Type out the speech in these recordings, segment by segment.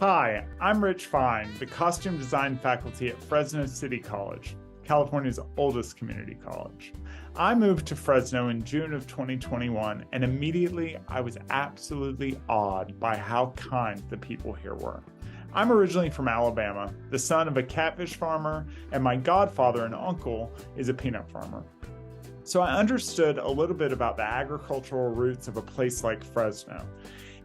Hi, I'm Rich Fine, the costume design faculty at Fresno City College, California's oldest community college. I moved to Fresno in June of 2021, and immediately I was absolutely awed by how kind the people here were. I'm originally from Alabama, the son of a catfish farmer, and my godfather and uncle is a peanut farmer. So I understood a little bit about the agricultural roots of a place like Fresno.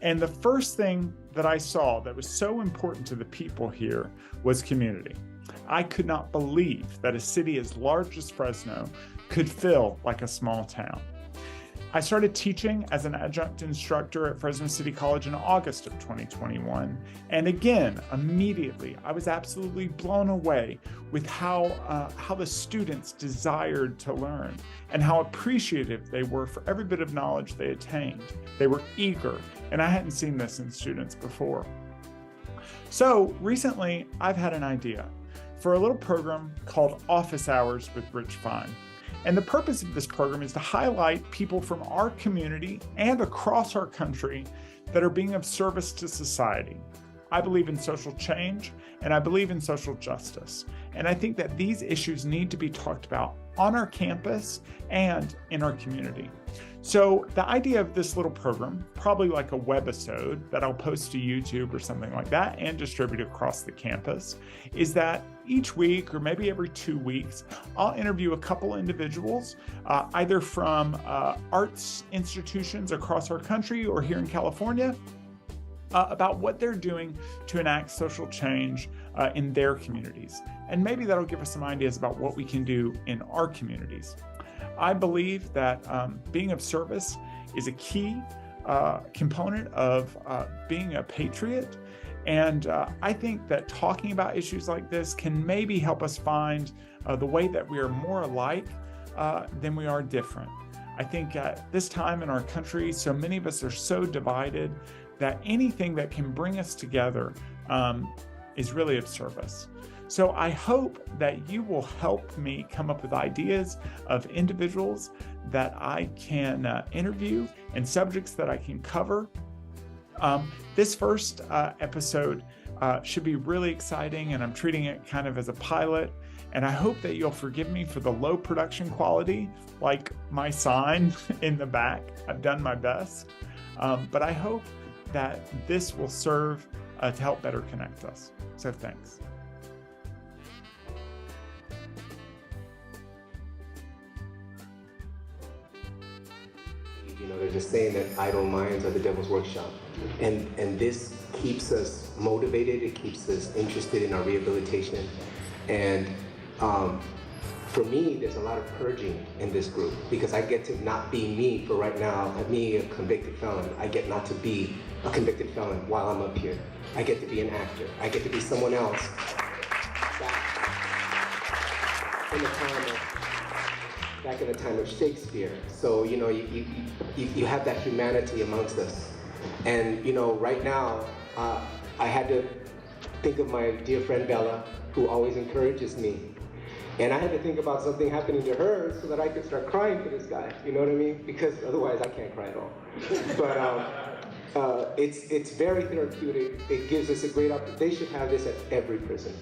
And the first thing that I saw that was so important to the people here was community. I could not believe that a city as large as Fresno could feel like a small town. I started teaching as an adjunct instructor at Fresno City College in August of 2021. And again, immediately, I was absolutely blown away with how the students desired to learn and how appreciative they were for every bit of knowledge they attained. They were eager, and I hadn't seen this in students before. So recently, I've had an idea for a little program called Office Hours with Rich Fine. And the purpose of this program is to highlight people from our community and across our country that are being of service to society. I believe in social change, and I believe in social justice. And I think that these issues need to be talked about on our campus and in our community. So the idea of this little program, probably like a webisode that I'll post to YouTube or something like that and distribute across the campus, is that each week or maybe every 2 weeks, I'll interview a couple individuals, either from arts institutions across our country or here in California, about what they're doing to enact social change in their communities. And maybe that'll give us some ideas about what we can do in our communities. I believe that being of service is a key component of being a patriot. And I think that talking about issues like this can maybe help us find the way that we are more alike than we are different. I think at this time in our country, so many of us are so divided that anything that can bring us together is really of service. So I hope that you will help me come up with ideas of individuals that I can interview and subjects that I can cover. This first episode should be really exciting, and I'm treating it kind of as a pilot. And I hope that you'll forgive me for the low production quality, like my sign in the back. I've done my best, but I hope that this will serve to help better connect us. So thanks. You know, there's a saying that idle minds are the devil's workshop. And this keeps us motivated, it keeps us interested in our rehabilitation. And for me, there's a lot of purging in this group because I get to not be me for right now. Me, a convicted felon, I get not to be a convicted felon while I'm up here. I get to be an actor. I get to be someone else. Back in the time of Shakespeare. So, you know, you have that humanity amongst us. And, you know, right now, I had to think of my dear friend Bella, who always encourages me. And I had to think about something happening to her so that I could start crying for this guy, you know what I mean? Because otherwise I can't cry at all. But it's very therapeutic. It gives us a great opportunity. They should have this at every prison.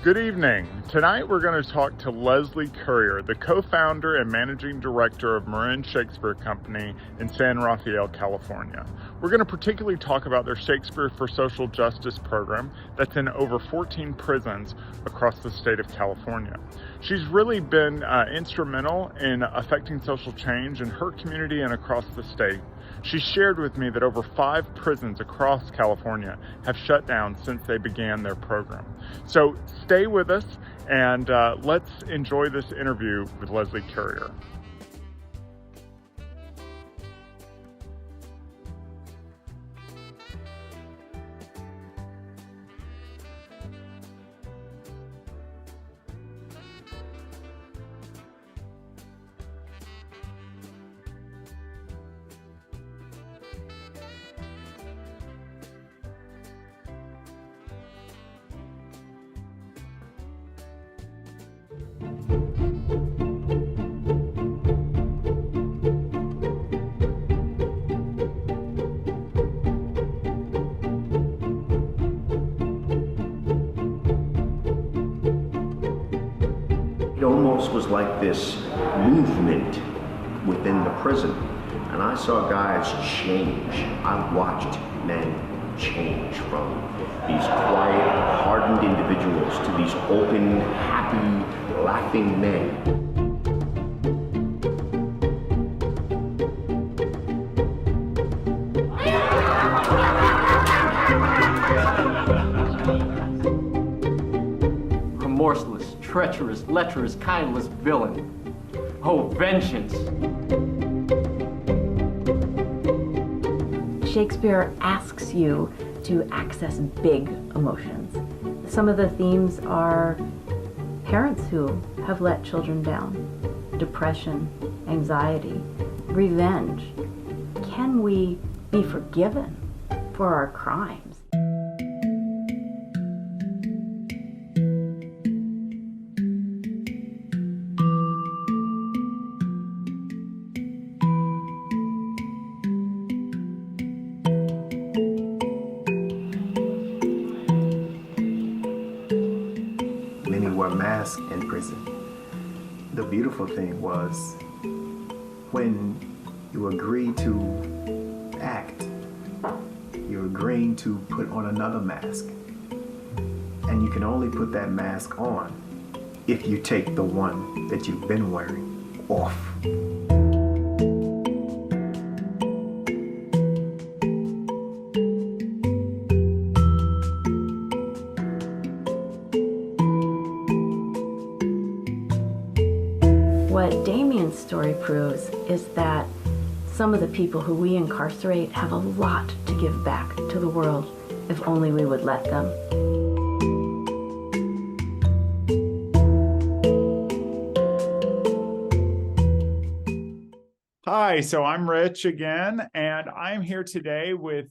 Good evening. Tonight we're going to talk to Lesley Currier, the co-founder and managing director of Marin Shakespeare Company in San Rafael, California. We're going to particularly talk about their Shakespeare for Social Justice program that's in over 14 prisons across the state of California. She's really been instrumental in affecting social change in her community and across the state. She shared with me that over 5 prisons across California have shut down since they began their program. So stay with us and let's enjoy this interview with Lesley Currier. It almost was like this movement within the prison. And I saw guys change. I watched men change from these quiet, hardened individuals to these open, happy, laughing men. Remorseless, treacherous, lecherous, kindless villain. Oh, vengeance! Shakespeare asks you to access big emotions. Some of the themes are parents who have let children down, depression, anxiety, revenge. Can we be forgiven for our crimes? Many were masked in prison. The beautiful thing was when you agree to act, you're agreeing to put on another mask. And you can only put that mask on if you take the one that you've been wearing off. What Damien's story proves is that some of the people who we incarcerate have a lot to give back to the world if only we would let them. Hi, so I'm Rich again, and I'm here today with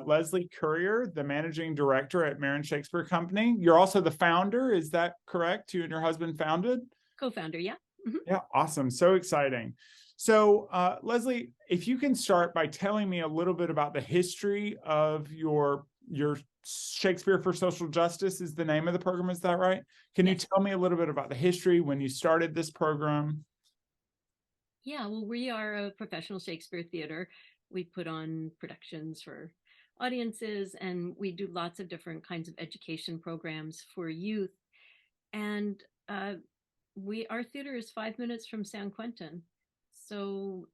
Lesley Currier, the managing director at Marin Shakespeare Company. You're also the founder, is that correct? You and your husband founded? Co-founder, yeah. Mm-hmm. Yeah, awesome. So exciting. So, Lesley, if you can start by telling me a little bit about the history of your Shakespeare for Social Justice is the name of the program, is that right? Can you tell me a little bit about the history when you started this program? Yeah, well, we are a professional Shakespeare theater. We put on productions for audiences, and we do lots of different kinds of education programs for youth. And our theater is 5 minutes from San Quentin. So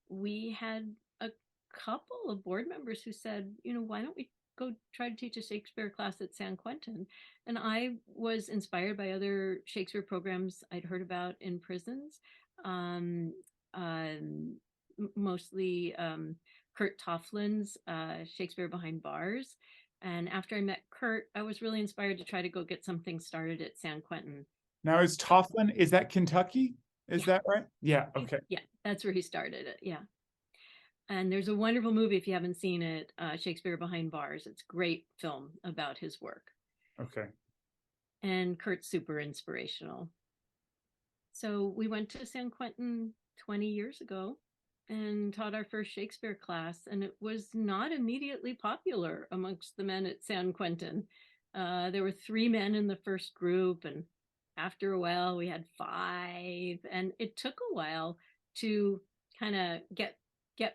we had a couple of board members who said, why don't we go try to teach a Shakespeare class at San Quentin? And I was inspired by other Shakespeare programs I'd heard about in prisons, mostly Kurt Tofflin's Shakespeare Behind Bars. And after I met Kurt, I was really inspired to try to go get something started at San Quentin. Now, is Tofflin, is that Kentucky? Is that right? Yeah, okay. Yeah, that's where he started it, yeah. And there's a wonderful movie, if you haven't seen it, Shakespeare Behind Bars. It's a great film about his work. Okay. And Kurt's super inspirational. So we went to San Quentin 20 years ago and taught our first Shakespeare class, and it was not immediately popular amongst the men at San Quentin. There were 3 men in the first group, and after a while we had 5, and it took a while to kind of get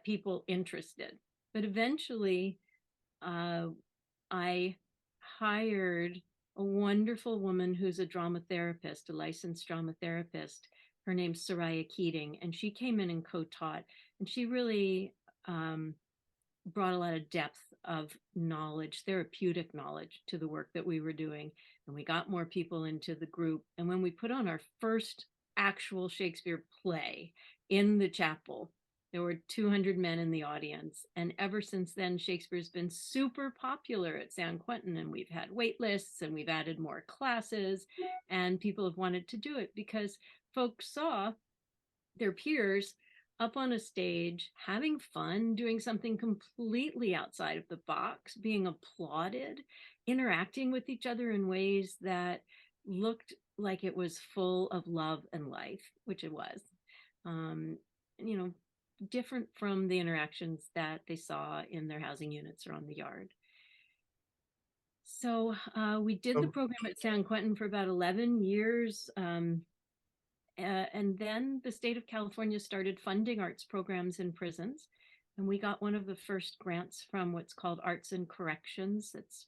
people interested. But eventually I hired a wonderful woman who's a drama therapist, a licensed drama therapist. Her name's Soraya Keating, and she came in and co-taught, and she really brought a lot of depth of knowledge, therapeutic knowledge, to the work that we were doing. And we got more people into the group. And when we put on our first actual Shakespeare play in the chapel, there were 200 men in the audience. And ever since then, Shakespeare's been super popular at San Quentin, and we've had wait lists, and we've added more classes, and people have wanted to do it because folks saw their peers up on a stage, having fun, doing something completely outside of the box, being applauded, interacting with each other in ways that looked like it was full of love and life, which it was. Different from the interactions that they saw in their housing units or on the yard. So we did the program at San Quentin for about 11 years. And then the state of California started funding arts programs in prisons. And we got one of the first grants from what's called Arts and Corrections. That's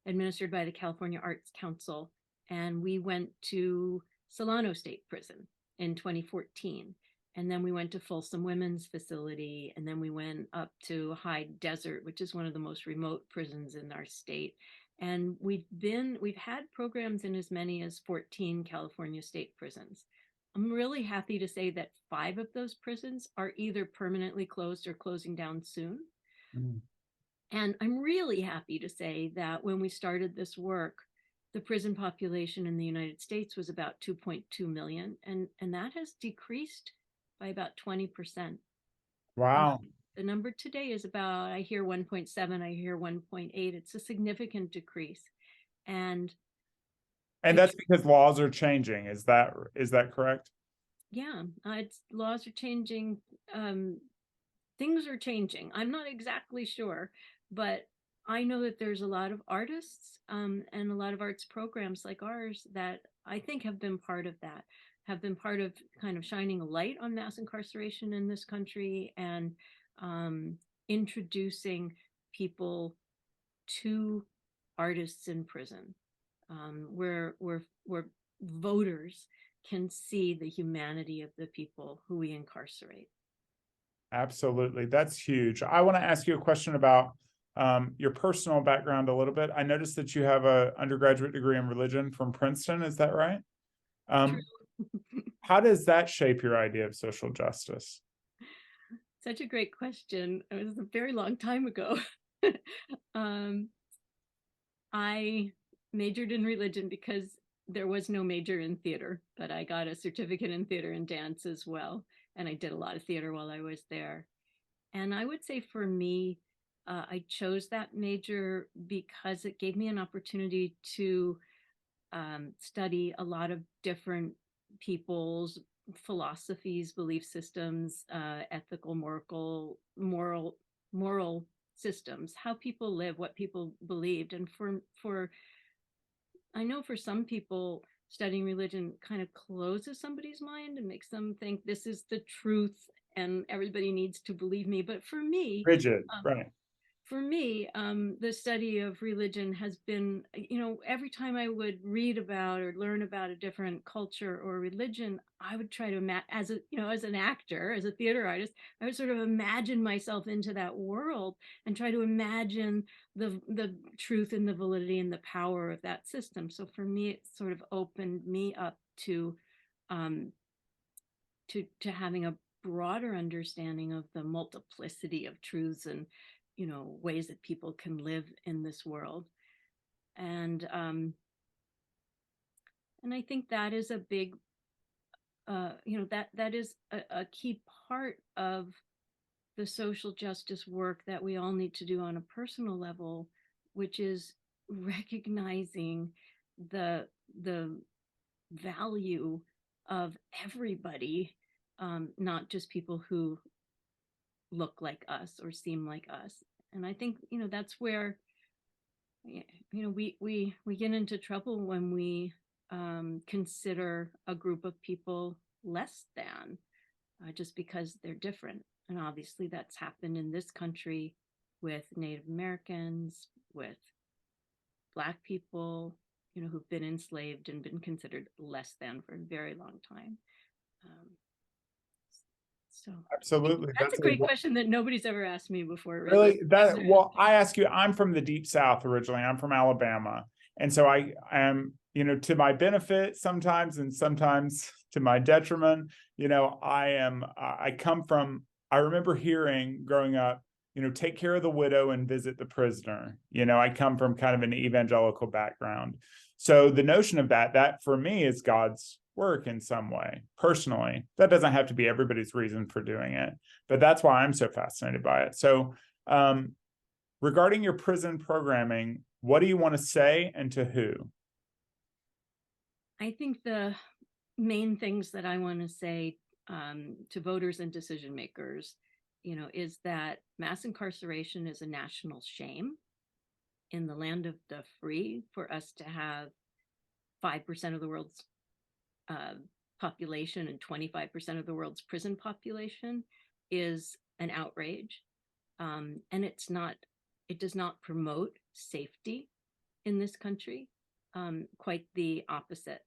administered by the California Arts Council. And we went to Solano State Prison in 2014. And then we went to Folsom Women's Facility. And then we went up to High Desert, which is one of the most remote prisons in our state. And we've had programs in as many as 14 California state prisons. I'm really happy to say that 5 of those prisons are either permanently closed or closing down soon. Mm. And I'm really happy to say that when we started this work, the prison population in the United States was about 2.2 million, and that has decreased by about 20%. Wow. The number today is about, I hear 1.7, I hear 1.8. It's a significant decrease. And that's because laws are changing. Is that correct? Yeah, laws are changing. Things are changing. I'm not exactly sure, but I know that there's a lot of artists and a lot of arts programs like ours that I think have been part of that, have been part of kind of shining a light on mass incarceration in this country and introducing people to artists in prison, where voters can see the humanity of the people who we incarcerate. Absolutely. That's huge. I want to ask you a question about your personal background a little bit. I noticed that you have an undergraduate degree in religion from Princeton. Is that right? How does that shape your idea of social justice? Such a great question. It was a very long time ago. I majored in religion because there was no major in theater, but I got a certificate in theater and dance as well. And I did a lot of theater while I was there. And I would say for me, I chose that major because it gave me an opportunity to study a lot of different people's philosophies, belief systems, ethical, moral systems, how people live, what people believed. And I know for some people, studying religion kind of closes somebody's mind and makes them think this is the truth and everybody needs to believe me. But for me, rigid, right. For me, the study of religion has been, every time I would read about or learn about a different culture or religion, I would try to as an actor, as a theater artist, I would sort of imagine myself into that world and try to imagine the truth and the validity and the power of that system. So for me, it sort of opened me up to having a broader understanding of the multiplicity of truths and ways that people can live in this world. And I think that is a big, that is a key part of the social justice work that we all need to do on a personal level, which is recognizing the value of everybody, not just people who look like us or seem like us. And I think, that's where, we get into trouble when we consider a group of people less than just because they're different. And obviously that's happened in this country with Native Americans, with Black people, who've been enslaved and been considered less than for a very long time. So absolutely, that's a great question that nobody's ever asked me before. Really? I ask you. I'm from the Deep South originally. I'm from Alabama, and so I am, to my benefit sometimes, and sometimes to my detriment. I come from. I remember hearing growing up, take care of the widow and visit the prisoner. I come from kind of an evangelical background, so the notion of that for me is God's work in some way. Personally, that doesn't have to be everybody's reason for doing it, but that's why I'm so fascinated by it. So regarding your prison programming, what do you want to say and to who? I think the main things that I want to say to voters and decision makers, is that mass incarceration is a national shame. in the land of the free, for us to have 5% of the world's population and 25% of the world's prison population is an outrage. And it does not promote safety in this country, quite the opposite.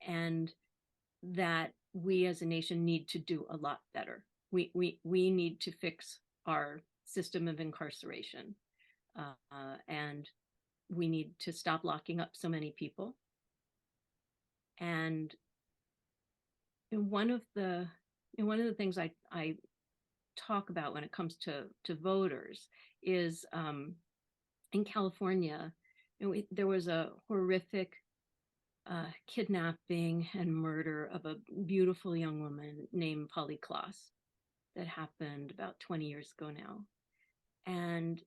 And that we as a nation need to do a lot better. We need to fix our system of incarceration. And we need to stop locking up so many people. And one of the things I talk about when it comes to voters is in California, there was a horrific kidnapping and murder of a beautiful young woman named Polly Klaas that happened about 20 years ago now. And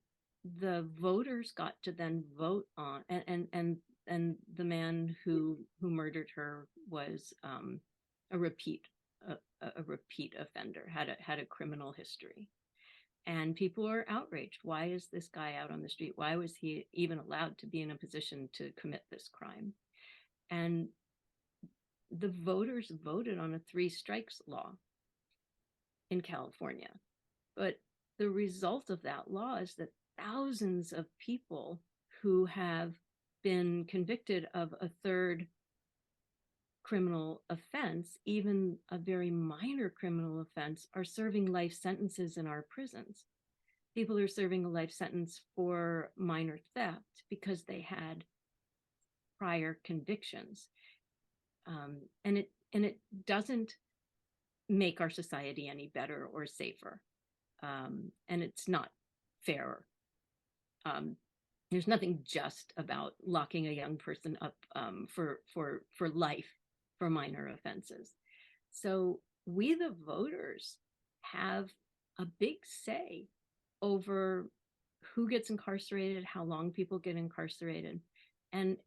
the voters got to then vote on, and the man who murdered her was a repeat offender, had a criminal history. And people are outraged. Why is this guy out on the street? Why was he even allowed to be in a position to commit this crime? And the voters voted on a 3 strikes law in California. But the result of that law is that thousands of people who have been convicted of a 3rd criminal offense, even a very minor criminal offense, are serving life sentences in our prisons. People are serving a life sentence for minor theft because they had prior convictions. And it doesn't make our society any better or safer. And it's not fair. There's nothing just about locking a young person up for life for minor offenses. So we, the voters, have a big say over who gets incarcerated, how long people get incarcerated. And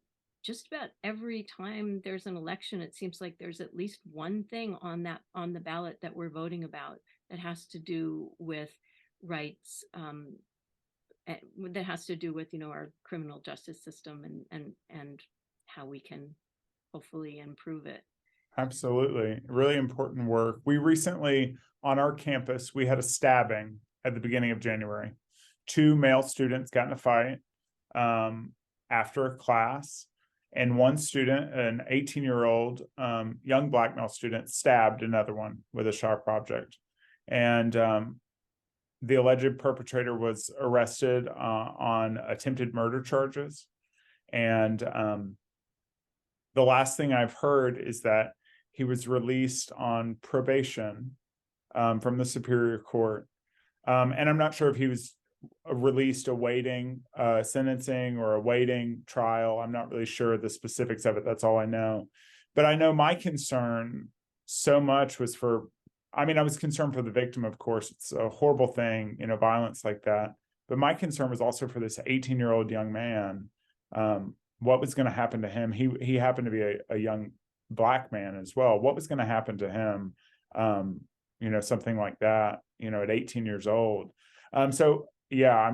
just about every time there's an election, it seems like there's at least one thing on the ballot that we're voting about that has to do with rights, that has to do with, our criminal justice system and how we can hopefully improve it. Absolutely. Really important work. We recently, on our campus, we had a stabbing at the beginning of January. 2 male students got in a fight after a class, and one student, an 18-year-old young Black male student, stabbed another one with a sharp object. And the alleged perpetrator was arrested on attempted murder charges. And the last thing I've heard is that he was released on probation from the Superior Court. And I'm not sure if he was released awaiting sentencing or awaiting trial. I'm not really sure the specifics of it. That's all I know. But I know my concern so much was I was concerned for the victim, of course. It's a horrible thing, violence like that. But my concern was also for this 18-year-old young man. What was going to happen to him? He happened to be a young Black man as well. What was going to happen to him? Something like that, at 18 years old. So yeah,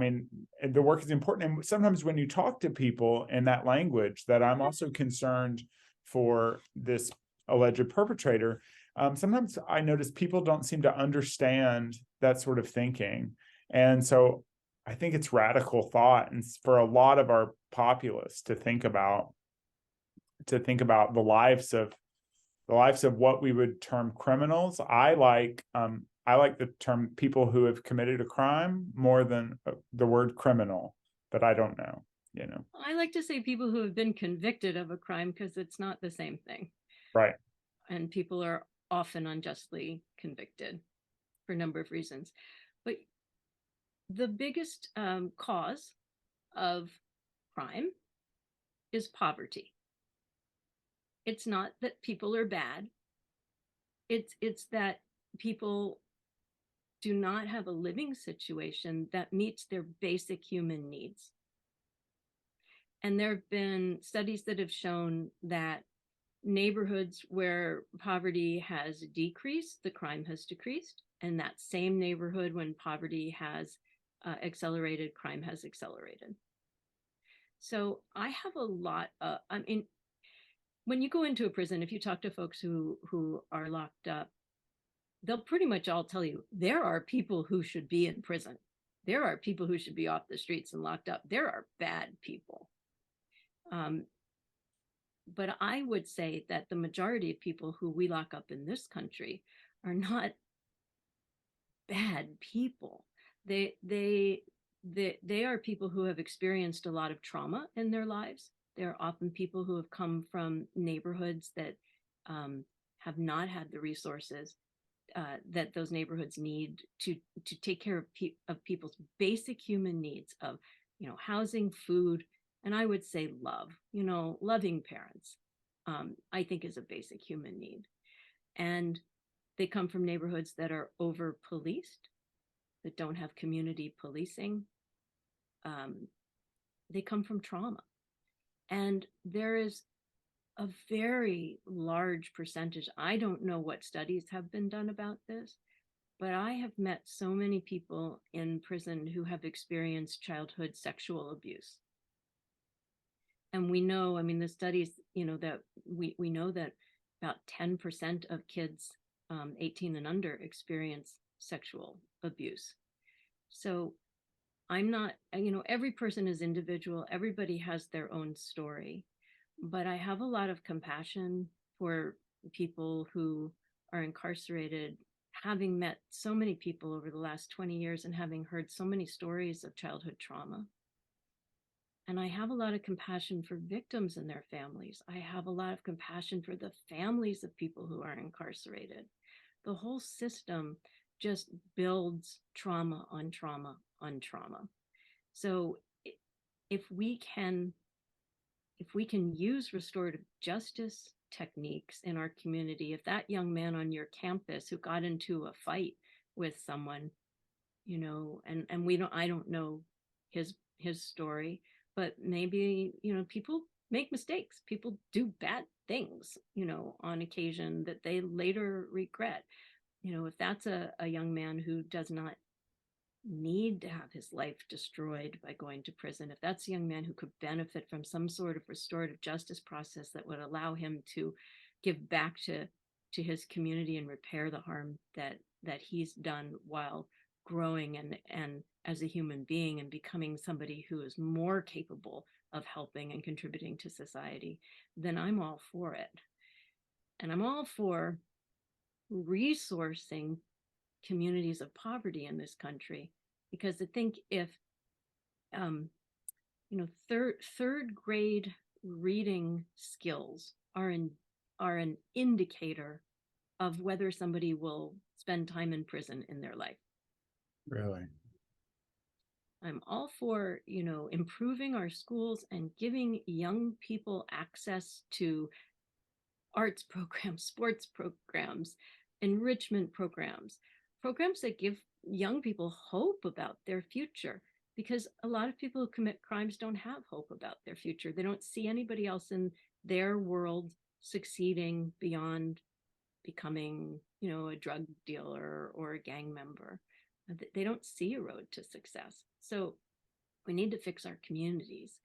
the work is important. And sometimes when you talk to people in that language, that I'm also concerned for this alleged perpetrator, sometimes I notice people don't seem to understand that sort of thinking. And so I think it's radical thought, and for a lot of our populace to think about the lives of what we would term criminals. I like the term people who have committed a crime more than the word criminal, but I don't know, I like to say people who have been convicted of a crime, because it's not the same thing. Right. And people are often unjustly convicted for a number of reasons. But the biggest cause of crime is poverty. It's not that people are bad. It's that people do not have a living situation that meets their basic human needs. And there have been studies that have shown that neighborhoods where poverty has decreased, the crime has decreased. And that same neighborhood, when poverty has accelerated, crime has accelerated. So I have a lot I mean, when you go into a prison, if you talk to folks who are locked up, they'll pretty much all tell you there are people who should be in prison. There are people who should be off the streets and locked up. There are bad people. But I would say that the majority of people who we lock up in this country are not bad people. They are people who have experienced a lot of trauma in their lives. They're often people who have come from neighborhoods that have not had the resources that those neighborhoods need to take care of people's basic human needs of, housing, food, and I would say love. Loving parents, I think, is a basic human need. And they come from neighborhoods that are over policed, that don't have community policing. They come from trauma. And there is a very large percentage. I don't know what studies have been done about this, but I have met so many people in prison who have experienced childhood sexual abuse. And we know, I mean, the studies, that we know that about 10% of kids 18 and under experience sexual abuse. So I'm not, every person is individual. Everybody has their own story. But I have a lot of compassion for people who are incarcerated, having met so many people over the last 20 years and having heard so many stories of childhood trauma. And I have a lot of compassion for victims and their families. I have a lot of compassion for the families of people who are incarcerated. The whole system just builds trauma on trauma on trauma. So if we can use restorative justice techniques in our community, if that young man on your campus who got into a fight with someone, and I don't know his story, but maybe, people make mistakes. People do bad things, on occasion that they later regret. If that's a young man who does not need to have his life destroyed by going to prison, if that's a young man who could benefit from some sort of restorative justice process that would allow him to give back to his community and repair the harm that he's done while growing and as a human being and becoming somebody who is more capable of helping and contributing to society, then I'm all for it. And I'm all for resourcing communities of poverty in this country, because I think if third grade reading skills are an indicator of whether somebody will spend time in prison in their life. Really? I'm all for, improving our schools and giving young people access to arts programs, sports programs, enrichment programs that give young people hope about their future, because a lot of people who commit crimes don't have hope about their future. They don't see anybody else in their world succeeding beyond becoming, a drug dealer or a gang member. They don't see a road to success. So we need to fix our communities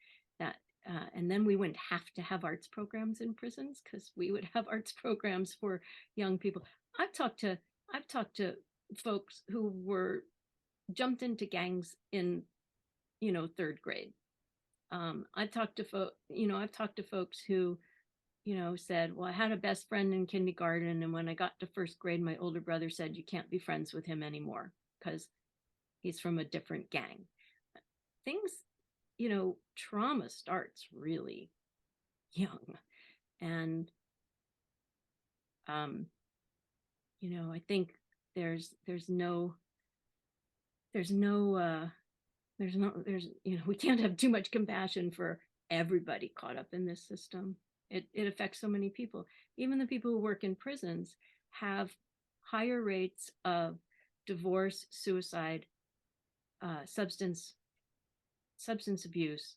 and then we wouldn't have to have arts programs in prisons, because we would have arts programs for young people. I've talked to folks who were jumped into gangs in, third grade. I've talked to folks who, said, well, I had a best friend in kindergarten, and when I got to first grade, my older brother said, you can't be friends with him anymore because he's from a different gang. Things, trauma starts really young. And, I think we can't have too much compassion for everybody caught up in this system. It affects so many people. Even the people who work in prisons have higher rates of divorce, suicide, substance abuse,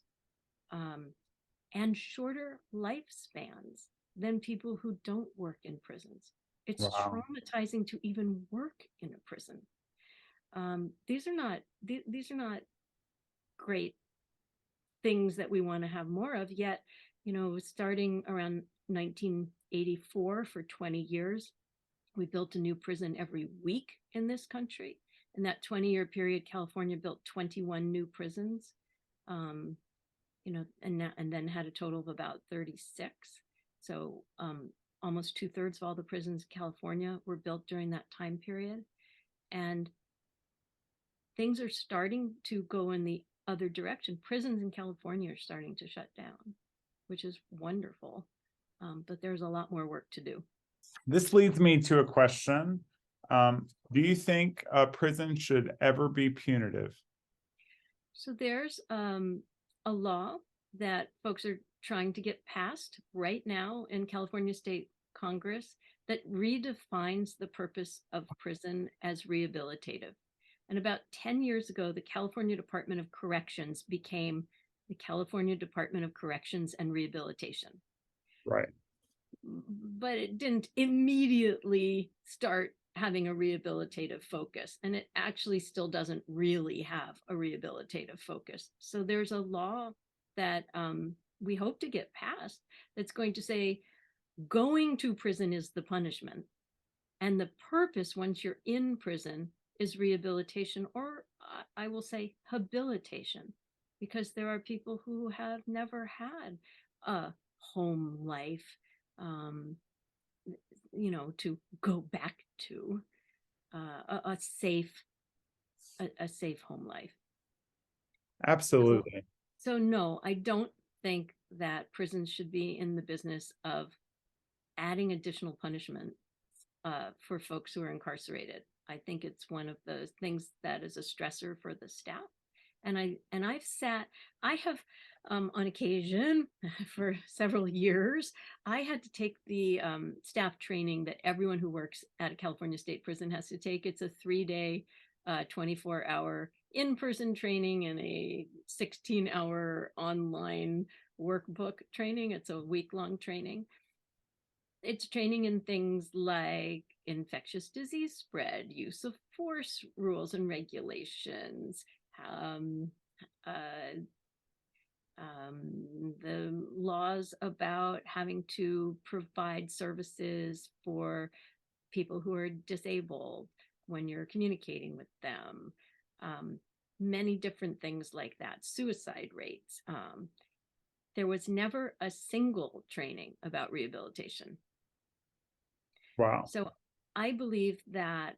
and shorter lifespans than people who don't work in prisons. It's Wow. traumatizing to even work in a prison. these are not great things that we want to have more of. Yet, starting around 1984, for 20 years, we built a new prison every week in this country. In that 20-year period, California built 21 new prisons, and then had a total of about 36. So almost 2/3 of all the prisons in California were built during that time period. And things are starting to go in the other direction. Prisons in California are starting to shut down, which is wonderful. But there's a lot more work to do. This leads me to a question. Do you think a prison should ever be punitive? So there's a law that folks are trying to get passed right now in California State Congress that redefines the purpose of prison as rehabilitative. And about 10 years ago, the California Department of Corrections became the California Department of Corrections and Rehabilitation. Right. But it didn't immediately start having a rehabilitative focus. And it actually still doesn't really have a rehabilitative focus. So there's a law that we hope to get passed that's going to say going to prison is the punishment. And the purpose, once you're in prison, is rehabilitation, or I will say habilitation, because there are people who have never had a home life, to go back to a safe home life. Absolutely. So no, I don't think that prisons should be in the business of adding additional punishment for folks who are incarcerated. I think it's one of those things that is a stressor for the staff. And I have on occasion for several years, I had to take the staff training that everyone who works at a California State Prison has to take. It's a 3-day, 24-hour in-person training and a 16-hour online workbook training. It's a week-long training. It's training in things like infectious disease spread, use of force rules and regulations, the laws about having to provide services for people who are disabled when you're communicating with them, many different things like that, suicide rates. There was never a single training about rehabilitation. Wow. So I believe that,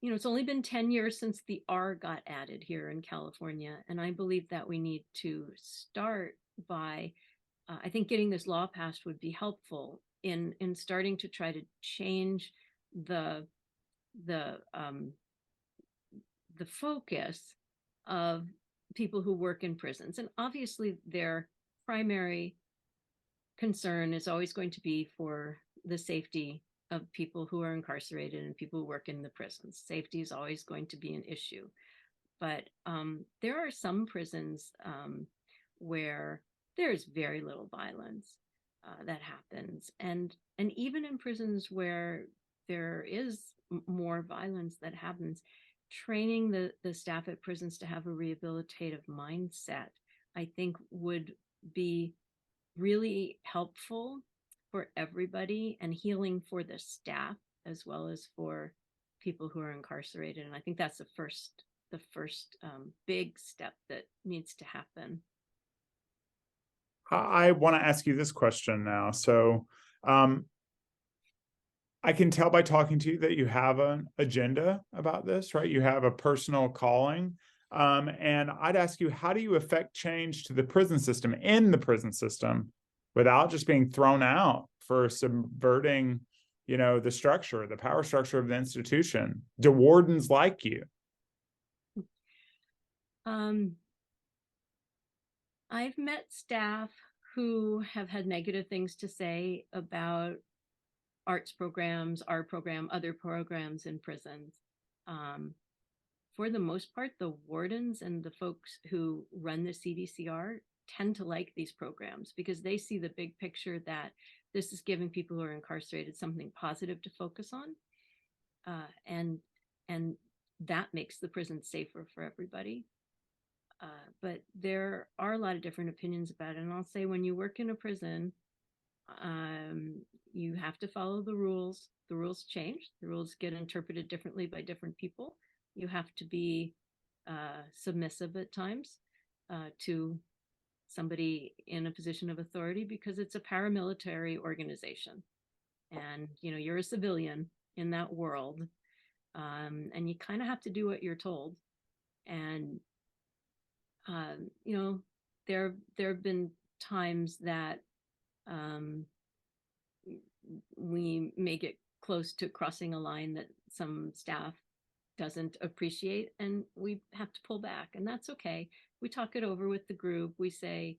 it's only been 10 years since the R got added here in California. And I believe that we need to start by, I think getting this law passed would be helpful in starting to try to change the focus of people who work in prisons. And obviously their primary concern is always going to be for the safety of people who are incarcerated and people who work in the prisons. Safety is always going to be an issue. But there are some prisons where there's very little violence that happens. And even in prisons where there is more violence that happens, training the staff at prisons to have a rehabilitative mindset, I think would be really helpful for everybody and healing for the staff as well as for people who are incarcerated. And I think that's the first big step that needs to happen. I want to ask you this question now. So I can tell by talking to you that you have an agenda about this, right? You have a personal calling. And I'd ask you, how do you affect change to the prison system, in the prison system, without just being thrown out for subverting, the structure, the power structure of the institution? Do wardens like you? I've met staff who have had negative things to say about arts programs, our program, other programs in prisons. For the most part, the wardens and the folks who run the CDCR tend to like these programs because they see the big picture that this is giving people who are incarcerated something positive to focus on. And and that makes the prison safer for everybody. But there are a lot of different opinions about it. And I'll say, when you work in a prison, you have to follow the rules. The rules change. The rules get interpreted differently by different people. You have to be submissive at times to somebody in a position of authority, because it's a paramilitary organization. And, you're a civilian in that world. And you kind of have to do what you're told. And, there have been times that we may get close to crossing a line that some staff doesn't appreciate, and we have to pull back, and that's okay. We talk it over with the group. We say,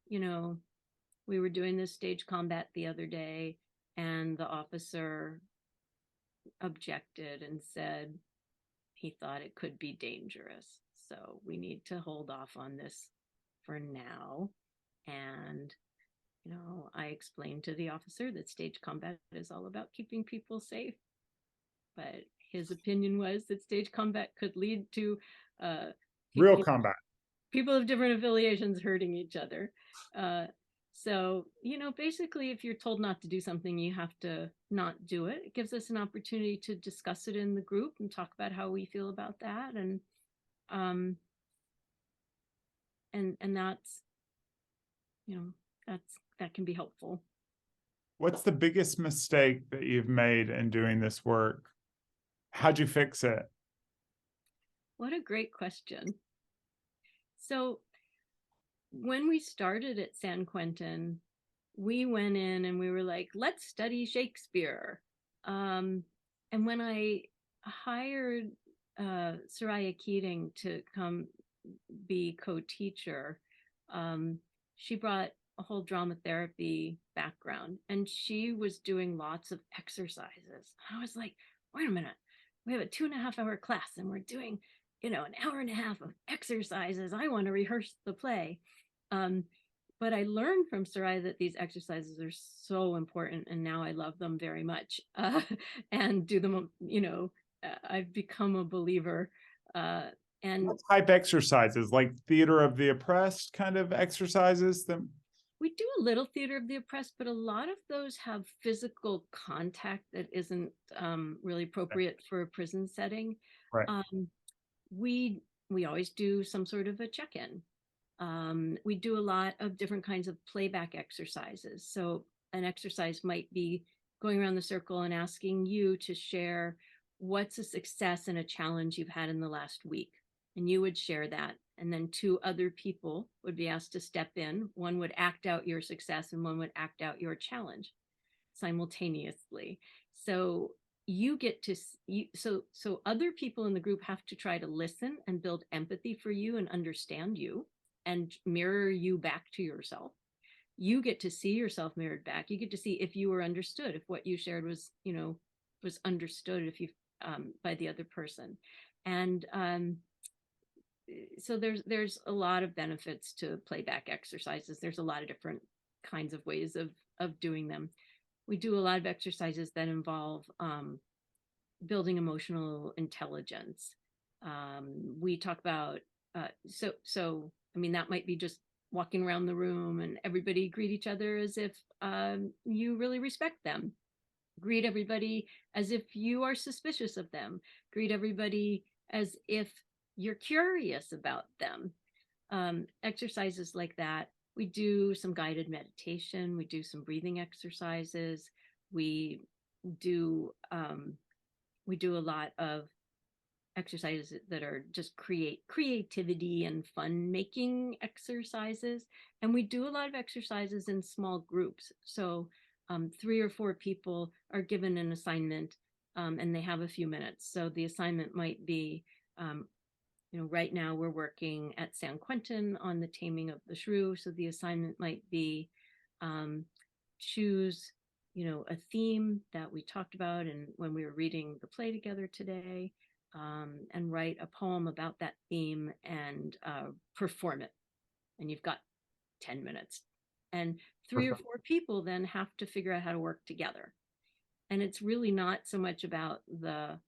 we were doing this stage combat the other day, and the officer objected and said he thought it could be dangerous. So we need to hold off on this for now. And, I explained to the officer that stage combat is all about keeping people safe. But his opinion was that stage combat could lead to real combat. People of different affiliations hurting each other. So, basically, if you're told not to do something, you have to not do it. It gives us an opportunity to discuss it in the group and talk about how we feel about that. And that's, that can be helpful. What's the biggest mistake that you've made in doing this work? How'd you fix it? What a great question. So when we started at San Quentin, we went in and we were like, let's study Shakespeare. And when I hired Soraya Keating to come be co-teacher, she brought a whole drama therapy background, and she was doing lots of exercises. I was like, wait a minute, we have a 2.5-hour class and we're doing, an hour and a half of exercises. I want to rehearse the play. But I learned from Soraya that these exercises are so important, and now I love them very much and do them, I've become a believer. And what type exercises, like theater of the oppressed kind of exercises? We do a little theater of the oppressed, but a lot of those have physical contact that isn't really appropriate for a prison setting. Right. We always do some sort of a check-in. We do a lot of different kinds of playback exercises. So an exercise might be going around the circle and asking you to share what's a success and a challenge you've had in the last week. And you would share that. And then 2 other people would be asked to step in. One would act out your success and one would act out your challenge simultaneously. So you get to, so other people in the group have to try to listen and build empathy for you and understand you and mirror you back to yourself. You get to see yourself mirrored back. You get to see if you were understood, if what you shared was, was understood, if you, by the other person. And, so there's a lot of benefits to playback exercises. There's a lot of different kinds of ways of doing them. We do a lot of exercises that involve building emotional intelligence. We talk about that might be just walking around the room and everybody greet each other as if you really respect them. Greet everybody as if you are suspicious of them. Greet everybody as if you're curious about them. Exercises like that. We do some guided meditation. We do some breathing exercises. We do a lot of exercises that are just creativity and fun making exercises. And we do a lot of exercises in small groups. So 3 or 4 people are given an assignment and they have a few minutes. So the assignment might be, right now we're working at San Quentin on the taming of the shrew. So the assignment might be choose, a theme that we talked about and when we were reading the play together today, and write a poem about that theme and perform it. And you've got 10 minutes. And 3 or 4 people then have to figure out how to work together. And it's really not so much about the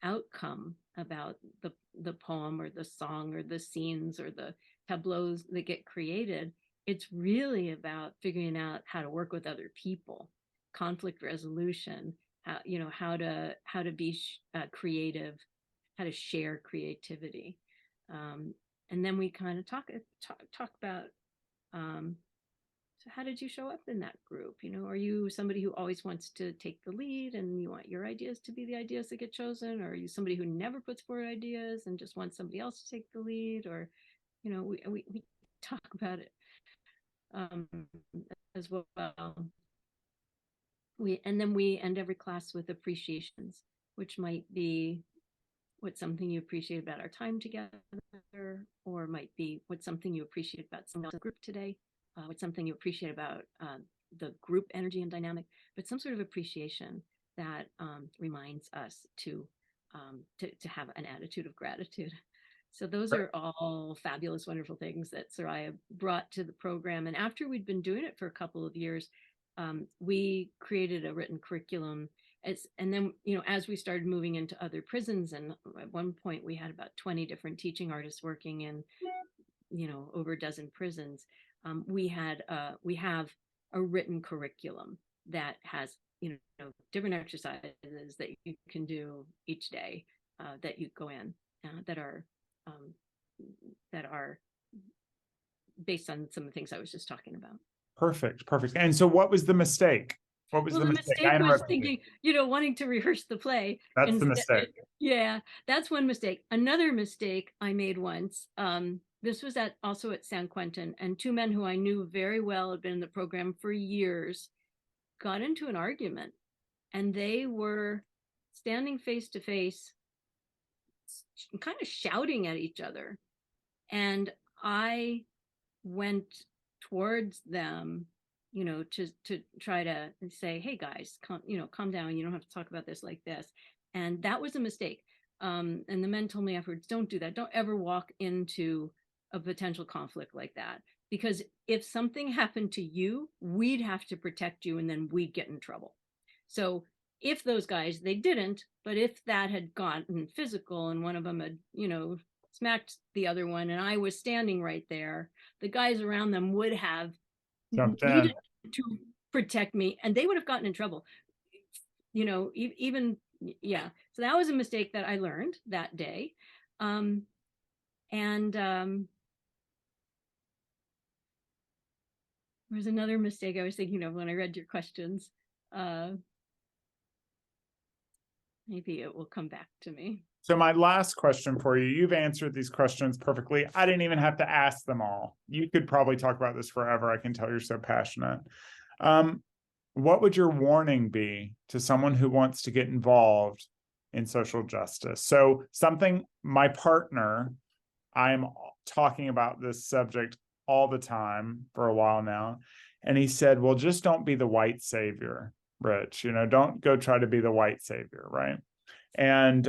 outcome about the poem or the song or the scenes or the tableaus that get created. It's really about figuring out how to work with other people, conflict resolution, how to be creative, how to share creativity. And then we kind of talk about, so how did you show up in that group? Are you somebody who always wants to take the lead and you want your ideas to be the ideas that get chosen? Or are you somebody who never puts forward ideas and just wants somebody else to take the lead? Or, we talk about it as well. And then we end every class with appreciations, which might be what's something you appreciate about our time together, or might be what's something you appreciate about someone else's group today, what's something you appreciate about the group energy and dynamic, but some sort of appreciation that reminds us to have an attitude of gratitude. So those are all fabulous, wonderful things that Soraya brought to the program. And after we'd been doing it for a couple of years, we created a written curriculum. And then, as we started moving into other prisons, and at one point we had about 20 different teaching artists working in, over a dozen prisons, we have a written curriculum that has, different exercises that you can do each day, that you go in, that are based on some of the things I was just talking about. Perfect. And so what was the mistake? What was the mistake? mistake was thinking, wanting to rehearse the play. That's the mistake. Yeah, that's one mistake. Another mistake I made once, this was also at San Quentin, and two men who I knew very well, had been in the program for years, got into an argument, and they were standing face to face, kind of shouting at each other. And I went towards them, to try to say, hey guys, calm down. You don't have to talk about this like this. And that was a mistake. And the men told me afterwards, don't do that. Don't ever walk into a potential conflict like that. Because if something happened to you, we'd have to protect you and then we'd get in trouble. So if those guys, they didn't, but if that had gotten physical and one of them had, smacked the other one and I was standing right there, the guys around them would have needed to protect me and they would have gotten in trouble. Even, yeah. So that was a mistake that I learned that day. There was another mistake I was thinking of when I read your questions. Maybe it will come back to me. So my last question for you, you've answered these questions perfectly. I didn't even have to ask them all. You could probably talk about this forever. I can tell you're so passionate. What would your warning be to someone who wants to get involved in social justice? So my partner, I'm talking about this subject all the time for a while now. And he said, well, just don't be the white savior, Rich. Don't go try to be the white savior, right? And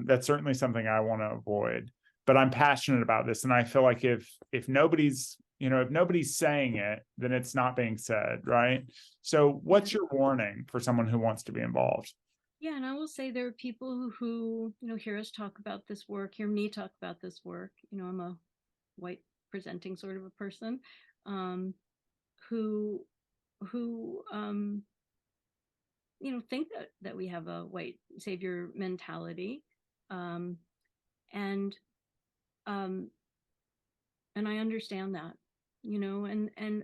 that's certainly something I want to avoid. But I'm passionate about this, and I feel like if nobody's saying it, then it's not being said, right? So, what's your warning for someone who wants to be involved? Yeah, and I will say there are people who hear us talk about this work, hear me talk about this work. I'm a white presenting sort of a person, who think that we have a white savior mentality, and I understand that, and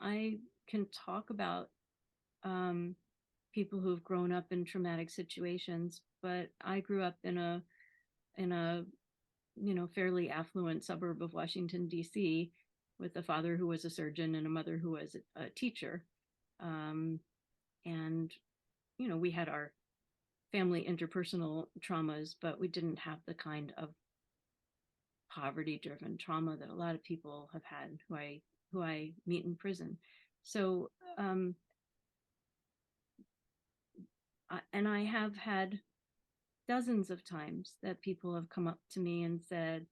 I can talk about people who've grown up in traumatic situations, but I grew up in a fairly affluent suburb of Washington, D.C., with a father who was a surgeon and a mother who was a teacher. And we had our family interpersonal traumas, but we didn't have the kind of poverty-driven trauma that a lot of people have had who I meet in prison. So, and I have had dozens of times that people have come up to me and said,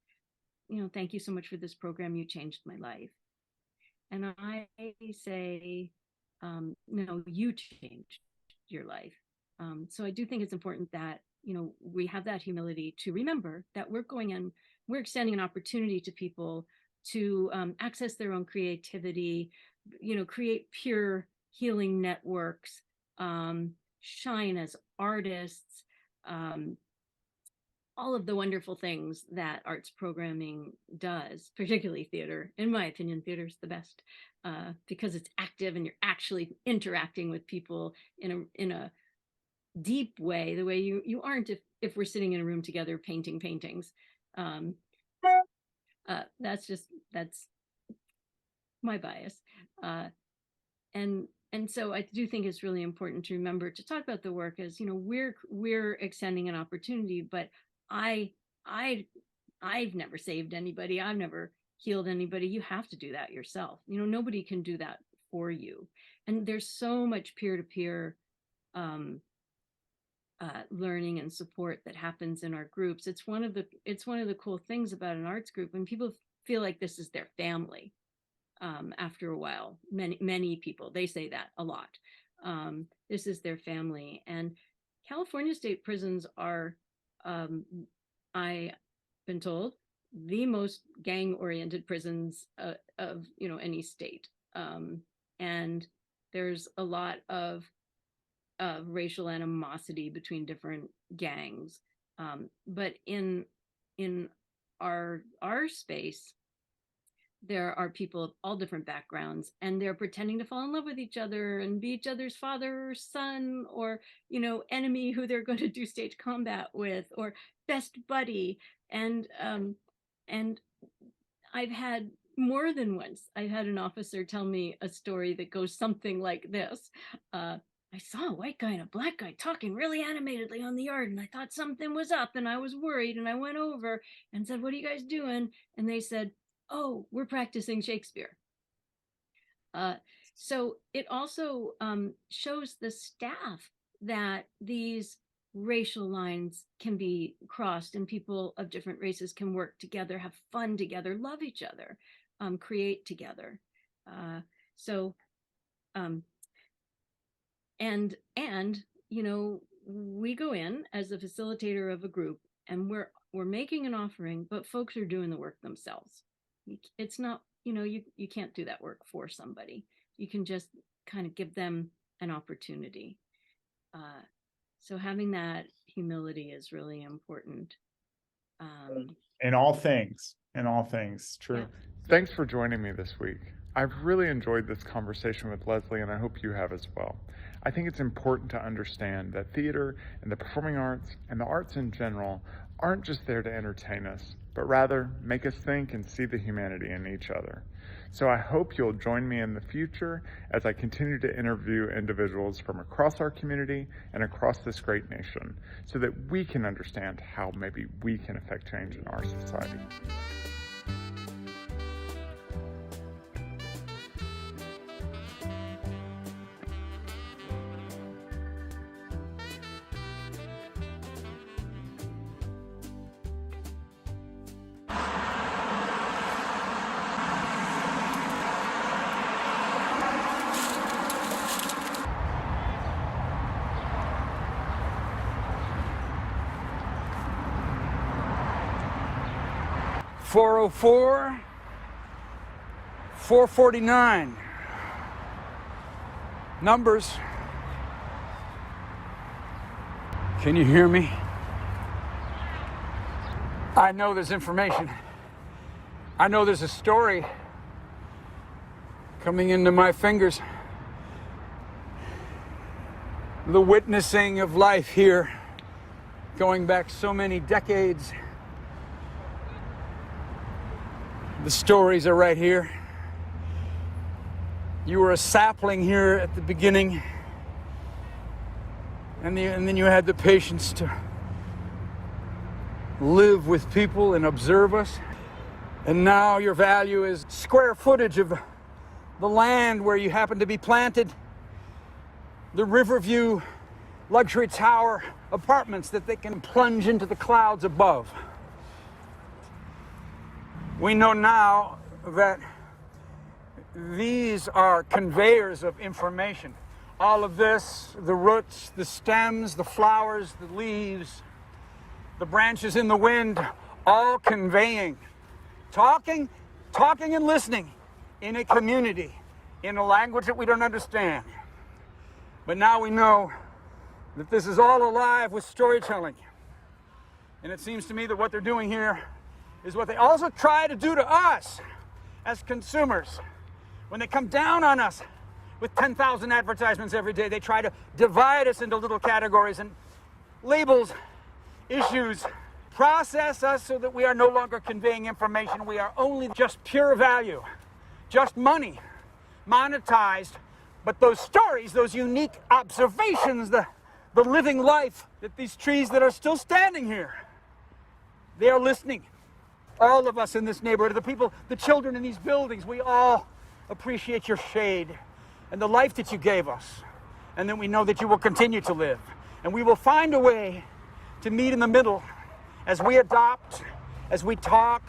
thank you so much for this program. You changed my life. And I say, no, you changed your life. So I do think it's important that, we have that humility to remember that we're extending an opportunity to people to access their own creativity, create pure healing networks, shine as artists, all of the wonderful things that arts programming does, particularly theater. In my opinion, theater is the best because it's active and you're actually interacting with people in a deep way, the way you aren't if we're sitting in a room together painting paintings. That's my bias. And so I do think it's really important to remember to talk about the work as, we're extending an opportunity, but I've never saved anybody. I've never healed anybody. You have to do that yourself. Nobody can do that for you. And there's so much peer-to-peer learning and support that happens in our groups. It's one of the cool things about an arts group, and people feel like this is their family. After a while, many people, they say that a lot. This is their family. And California state prisons are, I've been told, the most gang-oriented prisons of any state. And there's a lot of racial animosity between different gangs. But in our space, there are people of all different backgrounds, and they're pretending to fall in love with each other and be each other's father or son or, enemy who they're going to do stage combat with, or best buddy. And I've had more than once, I've had an officer tell me a story that goes something like this. I saw a white guy and a black guy talking really animatedly on the yard, and I thought something was up, and I was worried, and I went over and said, "What are you guys doing?" And they said, "Oh, we're practicing Shakespeare." So it also shows the staff that these racial lines can be crossed, and people of different races can work together, have fun together, love each other, create together. And we go in as a facilitator of a group, and we're making an offering, but folks are doing the work themselves. It's not, you can't do that work for somebody. You can just kind of give them an opportunity. So having that humility is really important. In all things, true. Yeah. Thanks for joining me this week. I've really enjoyed this conversation with Lesley, and I hope you have as well. I think it's important to understand that theater and the performing arts and the arts in general aren't just there to entertain us, but rather make us think and see the humanity in each other. So I hope you'll join me in the future as I continue to interview individuals from across our community and across this great nation, so that we can understand how maybe we can affect change in our society. .404, 449. Numbers. Can you hear me? I know there's information. I know there's a story coming into my fingers. The witnessing of life here, going back so many decades. The stories are right here. You were a sapling here at the beginning, and then you had the patience to live with people and observe us. And now your value is square footage of the land where you happen to be planted, the Riverview luxury tower apartments that they can plunge into the clouds above. We know now that these are conveyors of information. All of this, the roots, the stems, the flowers, the leaves, the branches in the wind, all conveying, talking and listening in a community, in a language that we don't understand. But now we know that this is all alive with storytelling. And it seems to me that what they're doing here is what they also try to do to us as consumers. When they come down on us with 10,000 advertisements every day, they try to divide us into little categories and labels, issues, process us so that we are no longer conveying information. We are only just pure value, just money, monetized. But those stories, those unique observations, the living life that these trees that are still standing here, they are listening. All of us in this neighborhood, the people, the children in these buildings, we all appreciate your shade and the life that you gave us. And then we know that you will continue to live. And we will find a way to meet in the middle as we adopt, as we talk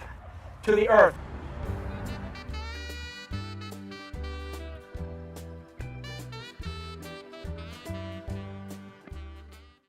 to the earth.